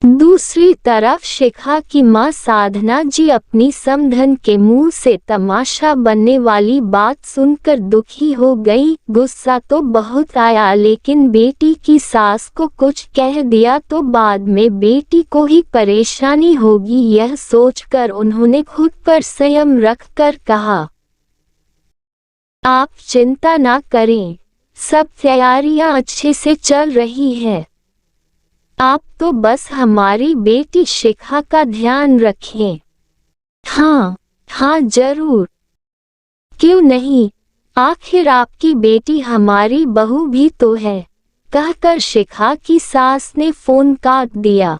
दूसरी तरफ शिखा की मां साधना जी अपनी समधन के मुंह से तमाशा बनने वाली बात सुनकर दुखी हो गई। गुस्सा तो बहुत आया, लेकिन बेटी की सास को कुछ कह दिया तो बाद में बेटी को ही परेशानी होगी, यह सोचकर उन्होंने खुद पर संयम रखकर कहा, आप चिंता ना करें, सब तैयारियां अच्छे से चल रही है। आप तो बस हमारी बेटी शिखा का ध्यान रखें। हाँ जरूर, क्यों नहीं, आखिर आपकी बेटी हमारी बहू भी तो है, कहकर शिखा की सास ने फोन काट दिया।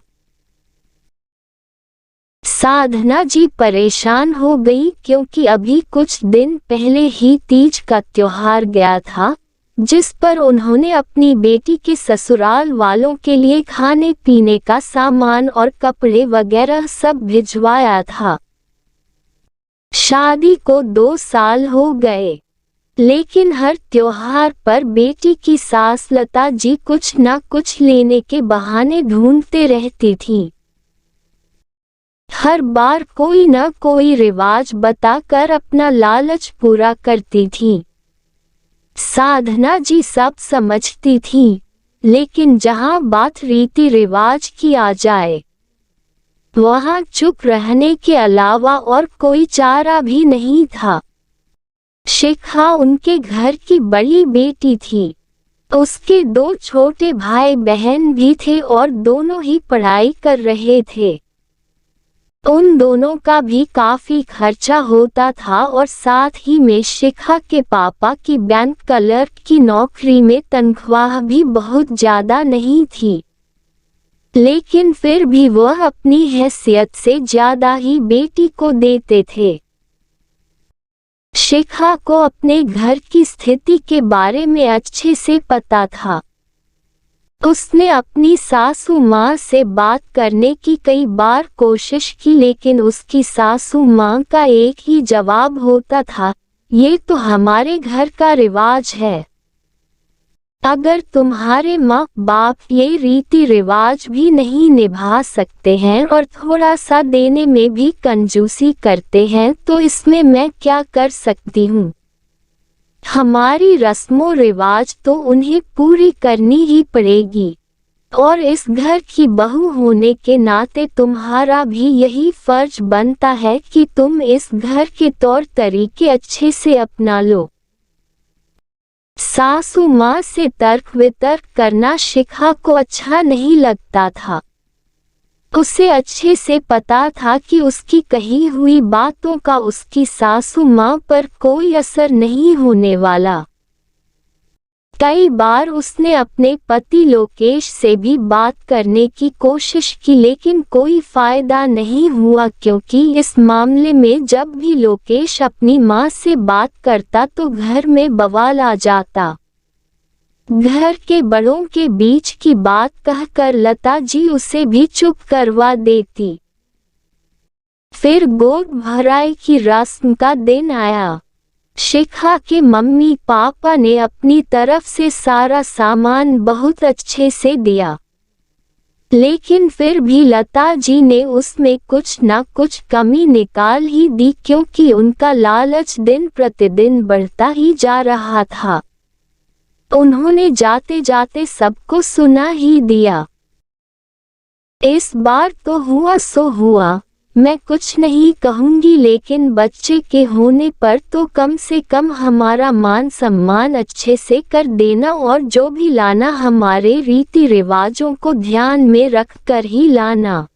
साधना जी परेशान हो गई, क्योंकि अभी कुछ दिन पहले ही तीज का त्योहार गया था, जिस पर उन्होंने अपनी बेटी के ससुराल वालों के लिए खाने पीने का सामान और कपड़े वगैरह सब भिजवाया था। शादी को 2 साल हो गए, लेकिन हर त्योहार पर बेटी की सास लता जी कुछ न कुछ लेने के बहाने ढूंढते रहती थी। हर बार कोई न कोई रिवाज बताकर अपना लालच पूरा करती थी। साधना जी सब समझती थी, लेकिन जहां बात रीति रिवाज की आ जाए, वहां चुप रहने के अलावा और कोई चारा भी नहीं था। शिखा उनके घर की बड़ी बेटी थी। उसके 2 छोटे भाई बहन भी थे और दोनों ही पढ़ाई कर रहे थे। उन दोनों का भी काफी खर्चा होता था और साथ ही में शिखा के पापा की बैंक क्लर्क की नौकरी में तनख्वाह भी बहुत ज्यादा नहीं थी, लेकिन फिर भी वह अपनी हैसियत से ज्यादा ही बेटी को देते थे। शिखा को अपने घर की स्थिति के बारे में अच्छे से पता था। उसने अपनी सासू माँ से बात करने की कई बार कोशिश की, लेकिन उसकी सासू माँ का एक ही जवाब होता था, ये तो हमारे घर का रिवाज है। अगर तुम्हारे माँ बाप ये रीति रिवाज भी नहीं निभा सकते हैं और थोड़ा सा देने में भी कंजूसी करते हैं, तो इसमें मैं क्या कर सकती हूँ। हमारी रस्मों रिवाज तो उन्हें पूरी करनी ही पड़ेगी, और इस घर की बहू होने के नाते तुम्हारा भी यही फर्ज बनता है कि तुम इस घर के तौर तरीके अच्छे से अपना लो। सासू माँ से तर्क वितर्क करना शिखा को अच्छा नहीं लगता था। उसे अच्छे से पता था कि उसकी कही हुई बातों का उसकी सासू माँ पर कोई असर नहीं होने वाला। कई बार उसने अपने पति लोकेश से भी बात करने की कोशिश की, लेकिन कोई फायदा नहीं हुआ, क्योंकि इस मामले में जब भी लोकेश अपनी माँ से बात करता तो घर में बवाल आ जाता। घर के बड़ों के बीच की बात कहकर लता जी उसे भी चुप करवा देती। फिर गोद भराई की रस्म का दिन आया। शिखा के मम्मी पापा ने अपनी तरफ से सारा सामान बहुत अच्छे से दिया, लेकिन फिर भी लता जी ने उसमें कुछ न कुछ कमी निकाल ही दी, क्योंकि उनका लालच दिन प्रतिदिन बढ़ता ही जा रहा था। उन्होंने जाते जाते सबको सुना ही दिया। इस बार तो हुआ सो हुआ, मैं कुछ नहीं कहूंगी, लेकिन बच्चे के होने पर तो कम से कम हमारा मान सम्मान अच्छे से कर देना, और जो भी लाना हमारे रीति रिवाजों को ध्यान में रखकर ही लाना।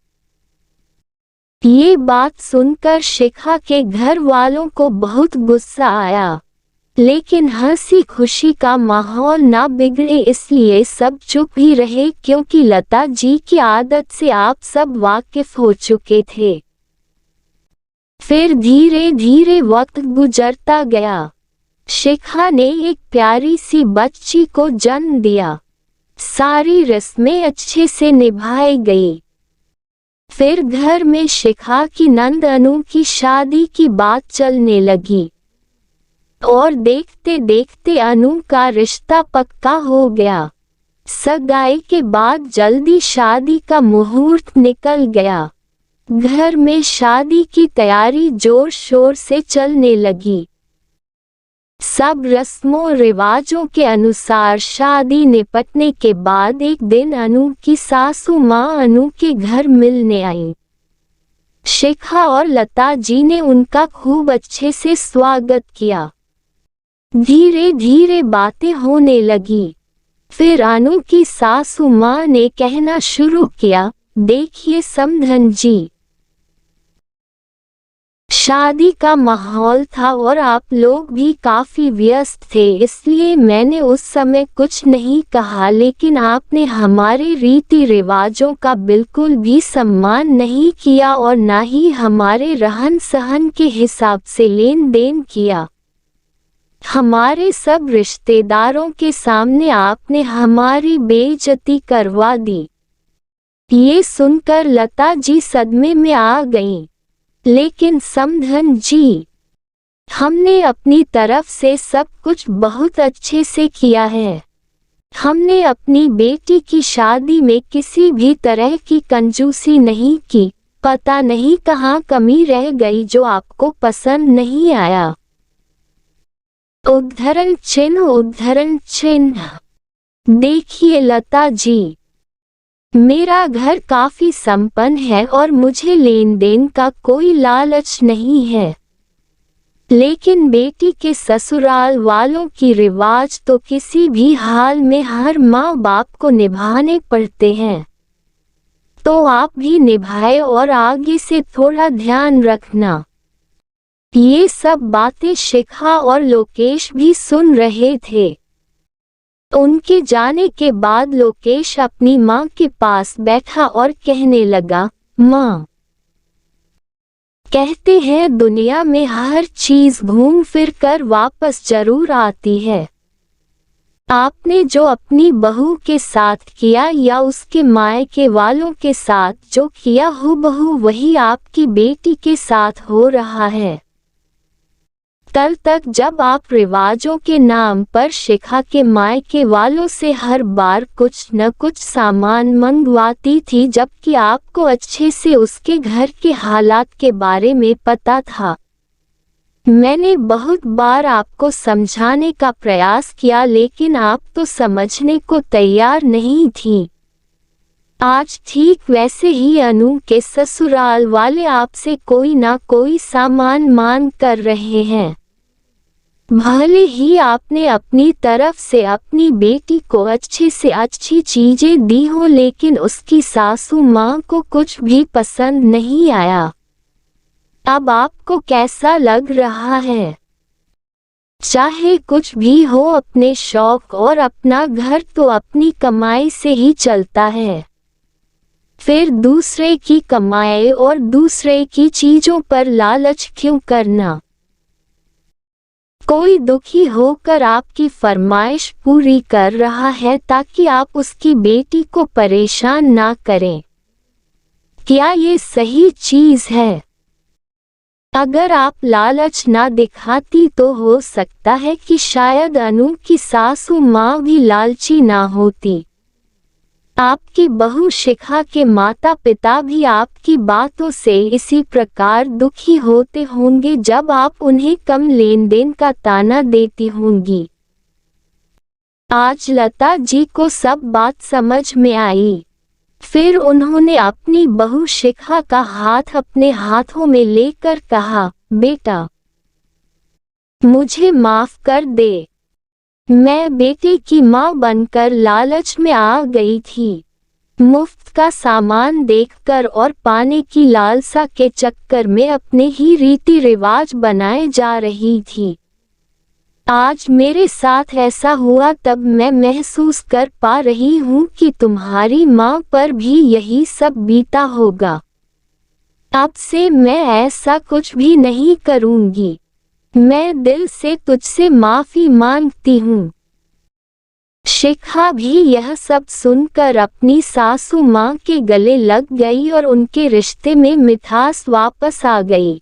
ये बात सुनकर शिखा के घर वालों को बहुत गुस्सा आया, लेकिन हंसी खुशी का माहौल ना बिगड़े इसलिए सब चुप ही रहे, क्योंकि लता जी की आदत से आप सब वाकिफ हो चुके थे। फिर धीरे धीरे वक्त गुजरता गया। शिखा ने एक प्यारी सी बच्ची को जन्म दिया। सारी रस्में अच्छे से निभाई गई। फिर घर में शिखा की नंद अनु की शादी की बात चलने लगी, और देखते देखते अनु का रिश्ता पक्का हो गया। सगाई के बाद जल्दी शादी का मुहूर्त निकल गया। घर में शादी की तैयारी जोर शोर से चलने लगी। सब रस्मों रिवाजों के अनुसार शादी निपटने के बाद एक दिन अनु की सासू माँ अनु के घर मिलने आई। शिखा और लता जी ने उनका खूब अच्छे से स्वागत किया। धीरे धीरे बातें होने लगी। फिर अनु की सासू माँ ने कहना शुरू किया, देखिए समधन जी, शादी का माहौल था और आप लोग भी काफी व्यस्त थे, इसलिए मैंने उस समय कुछ नहीं कहा, लेकिन आपने हमारे रीति रिवाजों का बिल्कुल भी सम्मान नहीं किया और ना ही हमारे रहन सहन के हिसाब से लेन देन किया। हमारे सब रिश्तेदारों के सामने आपने हमारी बेइज्जती करवा दी। ये सुनकर लता जी सदमे में आ गईं। लेकिन समधन जी, हमने अपनी तरफ से सब कुछ बहुत अच्छे से किया है। हमने अपनी बेटी की शादी में किसी भी तरह की कंजूसी नहीं की। पता नहीं कहाँ कमी रह गई जो आपको पसंद नहीं आया। उद्धरण चिन्ह। देखिए लता जी, मेरा घर काफी संपन्न है और मुझे लेन देन का कोई लालच नहीं है, लेकिन बेटी के ससुराल वालों की रिवाज तो किसी भी हाल में हर माँ बाप को निभाने पड़ते हैं, तो आप भी निभाए और आगे से थोड़ा ध्यान रखना। ये सब बातें शिखा और लोकेश भी सुन रहे थे। उनके जाने के बाद लोकेश अपनी माँ के पास बैठा और कहने लगा, माँ, कहते हैं दुनिया में हर चीज घूम फिर कर वापस जरूर आती है। आपने जो अपनी बहू के साथ किया या उसके मायके वालों के साथ जो किया, हूबहू वही आपकी बेटी के साथ हो रहा है। कल तक जब आप रिवाजों के नाम पर शिखा के मायके वालों से हर बार कुछ न कुछ सामान मंगवाती थी, जबकि आपको अच्छे से उसके घर के हालात के बारे में पता था। मैंने बहुत बार आपको समझाने का प्रयास किया, लेकिन आप तो समझने को तैयार नहीं थी। आज ठीक वैसे ही अनु के ससुराल वाले आपसे कोई ना कोई सामान मांग कर रहे हैं। भले ही आपने अपनी तरफ से अपनी बेटी को अच्छे से अच्छी चीजें दी हो, लेकिन उसकी सासू माँ को कुछ भी पसंद नहीं आया। अब आपको कैसा लग रहा है? चाहे कुछ भी हो, अपने शौक और अपना घर तो अपनी कमाई से ही चलता है। फिर दूसरे की कमाई और दूसरे की चीजों पर लालच क्यों करना? कोई दुखी होकर आपकी फरमाइश पूरी कर रहा है ताकि आप उसकी बेटी को परेशान ना करें। क्या ये सही चीज है? अगर आप लालच ना दिखाती तो हो सकता है कि शायद अनु की सासू माँ भी लालची ना होती। आपकी बहू शिखा के माता पिता भी आपकी बातों से इसी प्रकार दुखी होते होंगे जब आप उन्हें कम लेन देन का ताना देती होंगी। आज लता जी को सब बात समझ में आई। फिर उन्होंने अपनी बहू शिखा का हाथ अपने हाथों में लेकर कहा, बेटा, मुझे माफ कर दे। मैं बेटे की माँ बनकर लालच में आ गई थी। मुफ्त का सामान देखकर और पाने की लालसा के चक्कर में अपने ही रीति रिवाज बनाए जा रही थी। आज मेरे साथ ऐसा हुआ तब मैं महसूस कर पा रही हूँ कि तुम्हारी माँ पर भी यही सब बीता होगा। अब से मैं ऐसा कुछ भी नहीं करूँगी। मैं दिल से तुझसे माफी मांगती हूँ। शिखा भी यह सब सुनकर अपनी सासू माँ के गले लग गई और उनके रिश्ते में मिठास वापस आ गई।